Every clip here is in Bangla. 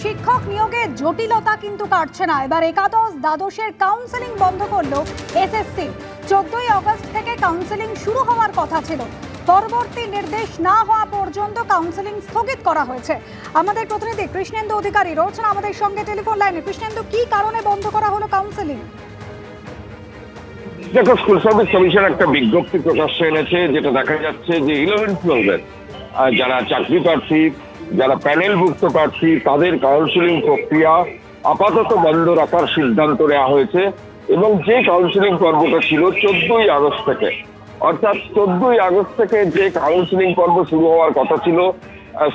শিক্ষক নিয়োগে জটিলতা কিন্তু কাটছে না। এবার একাদশ দ্বাদশের কাউন্সেলিং বন্ধ করলো এসএসসি। 14ই আগস্ট থেকে কাউন্সেলিং শুরু হওয়ার কথা ছিল, পরবর্তী নির্দেশ না হওয়া পর্যন্ত কাউন্সেলিং স্থগিত করা হয়েছে। আমাদের প্রতিনিধি কৃষ্ণেন্দু অধিকারী রয়েছেন আমাদের সঙ্গে টেলিফোন লাইনে। কৃষ্ণেন্দু, কি কারণে বন্ধ করা হলো কাউন্সেলিং? দেখো, স্কুল সার্ভিস কমিশন একটা বিজ্ঞপ্তি প্রকাশ্যে এনেছে, যেটা দেখা যাচ্ছে যে 11-12 যারা চাকরি প্রার্থী, যারা প্যানেলভুক্ত প্রার্থী, তাদের কাউন্সেলিং প্রক্রিয়া আপাতত বন্ধ রাখার সিদ্ধান্ত নেওয়া হয়েছে। এবং যে কাউন্সেলিং পর্বটা ছিল 14ই আগস্ট থেকে, অর্থাৎ 14ই আগস্ট থেকে যে কাউন্সেলিং পর্ব শুরু হওয়ার কথা ছিল,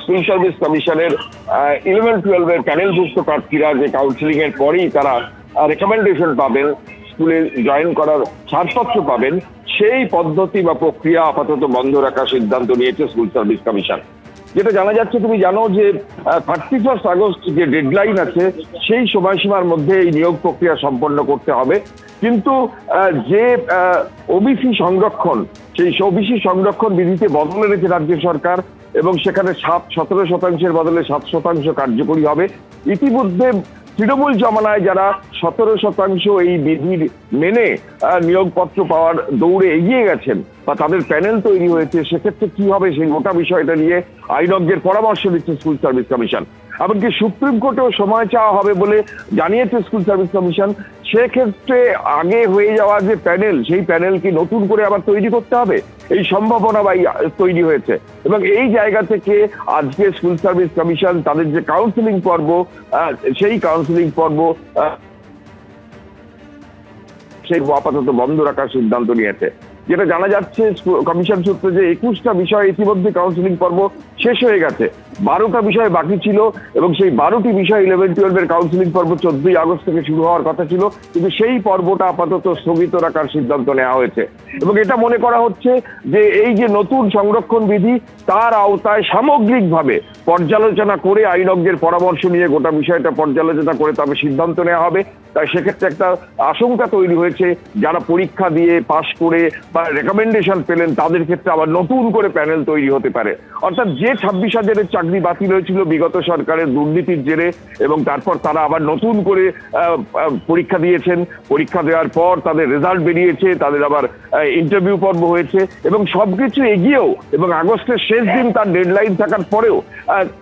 স্কুল সার্ভিস কমিশনের 11-12 প্যানেলভুক্ত প্রার্থীরা যে কাউন্সেলিং এর পরেই তারা রেকমেন্ডেশন পাবেন, স্কুলে জয়েন করার ছাড়পত্র পাবেন, সেই পদ্ধতি বা প্রক্রিয়া আপাতত বন্ধ রাখার সিদ্ধান্ত নিয়েছে স্কুল সার্ভিস কমিশন। যেটা জানা যাচ্ছে, তুমি জানো যে 31 আগস্ট যে ডেডলাইন আছে, সেই সময়সীমার মধ্যে এই নিয়োগ প্রক্রিয়া সম্পন্ন করতে হবে। কিন্তু যে ওবিসি সংরক্ষণ, সেই ওবিসি সংরক্ষণ বিধিতে বদল এনেছে রাজ্য সরকার, এবং সেখানে 17% বদলে 7% কার্যকরী হবে। ইতিমধ্যে তৃণমূল জমানায় যারা 17% এই বিধির মেনে নিয়োগপত্র পাওয়ার দৌড়ে এগিয়ে গেছেন বা তাদের প্যানেল তৈরি হয়েছে, সেক্ষেত্রে কি হবে সেই গোটা বিষয়টা নিয়ে আইনজ্ঞের পরামর্শ দিচ্ছে স্কুল সার্ভিস কমিশন। এমনকি সুপ্রিম কোর্টেও সময় চাওয়া হবে বলে জানিয়েছে স্কুল সার্ভিস কমিশন। সেক্ষেত্রে আগে হয়ে যাওয়া যে প্যানেল, সেই প্যানেল কি নতুন করে আবার তৈরি করতে হবে, এই সম্ভাবনা বা তৈরি হয়েছে। এবং এই জায়গা থেকে আজকে স্কুল সার্ভিস কমিশন তাদের যে কাউন্সেলিং পর্ব, সেই কাউন্সেলিং পর্ব সেই আপাতত বন্ধ রাখার সিদ্ধান্ত নিয়েছে। যেটা জানা যাচ্ছে কমিশন সূত্রে যে 21টা বিষয় ইতিমধ্যে কাউন্সেলিং পর্ব শেষ হয়ে গেছে, 12টা বিষয় বাকি ছিল, এবং সেই 12টি বিষয় 11-12 কাউন্সেলিং পর্ব 14ই আগস্ট থেকে শুরু হওয়ার কথা ছিল, কিন্তু সেই পর্বটা আপাতত স্থগিত রাখার সিদ্ধান্ত নেওয়া হয়েছে। এবং এটা মনে করা হচ্ছে যে এই যে নতুন সংরক্ষণ বিধি, তার আওতায় সামগ্রিকভাবে পর্যালোচনা করে আইনজ্ঞের পরামর্শ নিয়ে গোটা বিষয়টা পর্যালোচনা করে তবে সিদ্ধান্ত নেওয়া হবে। তাই সেক্ষেত্রে একটা আশঙ্কা তৈরি হয়েছে, যারা পরীক্ষা দিয়ে পাশ করে বা রেকমেন্ডেশন পেলেন, তাদের ক্ষেত্রে আবার নতুন করে প্যানেল তৈরি হতে পারে। অর্থাৎ যে 26,000-এর চাকরি বাতিল হয়েছিল বিগত সরকারের দুর্নীতির জেরে, এবং তারপর তারা আবার নতুন করে পরীক্ষা দিয়েছেন, পরীক্ষা দেওয়ার পর তাদের রেজাল্ট বেরিয়েছে, তাদের আবার ইন্টারভিউ পর্ব হয়েছে, এবং সবকিছু এগিয়েও এবং আগস্টের শেষ দিন তার ডেডলাইন থাকার পরেও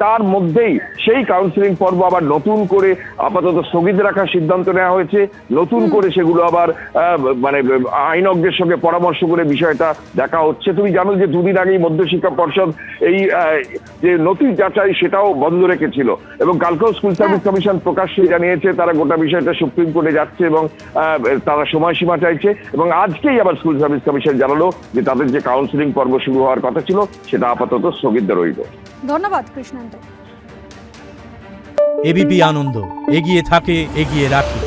তার মধ্যেই সেই কাউন্সেলিং পর্ব আবার নতুন করে আপাতত স্থগিত রাখার সিদ্ধান্ত নেওয়া হয়েছে। নতুন করে সেগুলো আবার মানে আইনজ্ঞের সঙ্গে পরামর্শ করে বিষয়টা দেখা হচ্ছে। তুমি জানো যে দুদিন আগেই মধ্যশিক্ষা পর্ষদ এই যে নথি যাচাই সেটাও বন্ধ রেখেছিল, এবং কালকেও স্কুল সার্ভিস কমিশন প্রকাশ্যে জানিয়েছে তারা গোটা বিষয়টা সুপ্রিম কোর্টে যাচ্ছে এবং তারা সময়সীমা চাইছে। এবং আজকেই আবার স্কুল সার্ভিস কমিশন জানালো যে তাদের যে কাউন্সেলিং পর্ব শুরু হওয়ার কথা ছিল, সেটা আপাতত স্থগিত রইল। ধন্যবাদ কৃষ্ণেন্দু। এবিপি আনন্দ, এগিয়ে থাকে, এগিয়ে রাখে।